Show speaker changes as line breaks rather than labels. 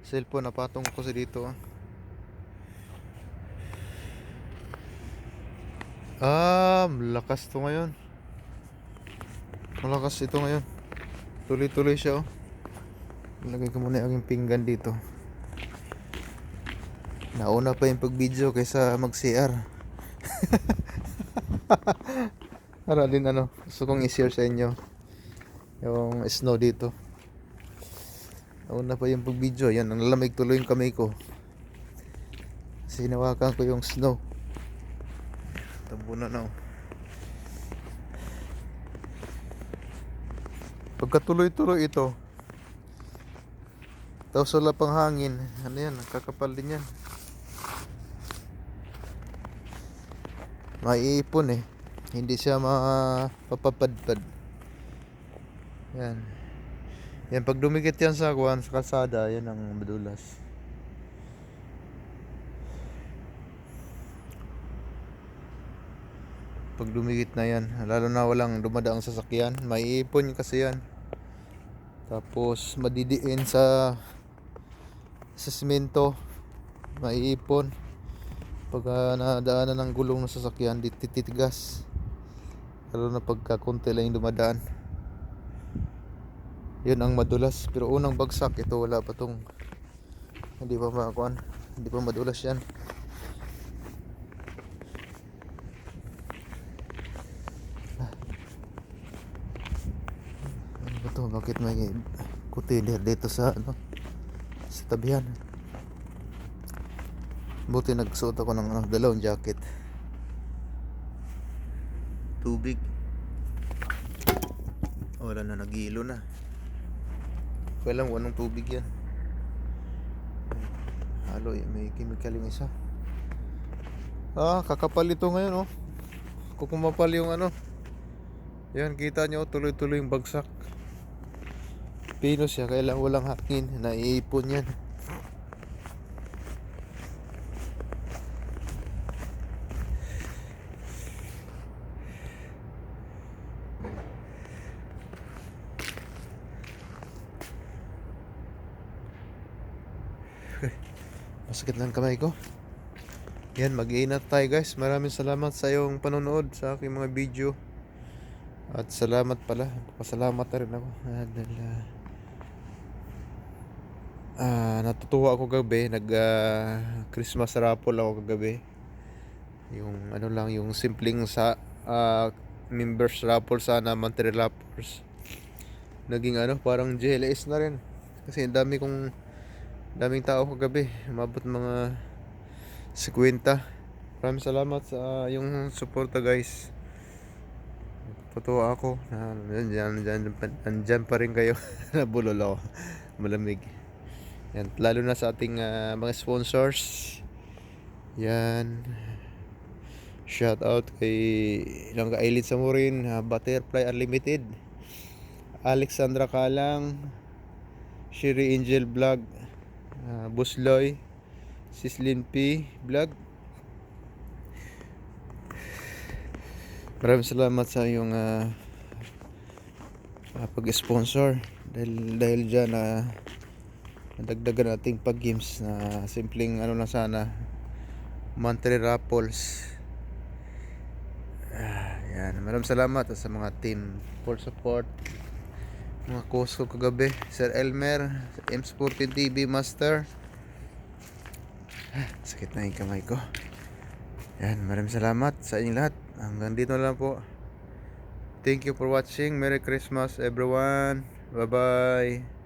Cellphone napatong ko sa dito. Malakas to ngayon. Malakas ito ngayon. Tuloy-tuloy siya oh. Ilagay ko muna yung aking pinggan dito. Nauna pa yung pag-video kaysa mag-CR. Para din gusto kong i-share sa inyo yung snow dito. Nauna pa yung pag-video. Yan, ang lamig tuloy yung kamay ko. Sinawakan ko yung snow. Tabunan na oh. Pagkatuloy-tuloy ito, tapos wala pang hangin, ano yan, kakapal din yan. Maiipon hindi siya mapapadpad. Yan. Yan, pag dumikit yan sa kalsada, yan ang madulas. Pag dumikit na yan, lalo na walang dumadaang sasakyan, maiipon kasi yan. Tapos madidiin sa semento, maiipon. Pag nadaanan ng gulong ng sasakyan, titigas. Lalo na pagka konti lang yung dumadaan, yun ang madulas. Pero unang bagsak, ito wala pa tong, hindi pa makakuan, hindi pa madulas yan. Ano ba to? Bakit may kutilya dito sa sa tabihan? Buti nagsuot ako ng dalawang jacket. Tubig. Wala na, nag-iilo na. Walang tubig yan. Halo, may chemical yung isa. Kakapal ito ngayon oh. Kung kumapal yung yan, kita nyo, tuloy-tuloy yung bagsak. Pino siya, kailang walang hangin, naiipon yan. Masakit lang kamay ko. Yan, mag-iingat tayo guys. Maraming salamat sa iyong panonood sa aking mga video. At salamat pala, pasalamat na rin ako dahil natutuwa ako gabi. Nag Christmas raffle ako kagabi. Yung yung simpleng sa members raffle sana, monthly raffles. Naging parang GLS na rin. Kasi daming tao kagabi. Umabot mga 50. Maraming salamat sa yung suporta guys. Totoo ako na andyan pa rin kayo. Nabulol ako, malamig yan, lalo na sa ating mga sponsors. Yan, shout out kay Langga Elite Samurin, Butterfly Unlimited, Alexandra Kalang, Sherry Angel Vlog, Busloy, Sislin P Vlog. Maraming salamat sa iyong pag-sponsor dahil dyan nadagdagan nating pag-games na simpleng lang sana, monthly raffles. Yan, maraming salamat sa mga team for support, mga kuso kagabi, Sir Elmer, M14 TV Master. Sakit na yung kamay ko. Yan, maraming salamat sa inyong lahat. Hanggang dito na lang po. Thank you for watching. Merry Christmas everyone. Bye bye.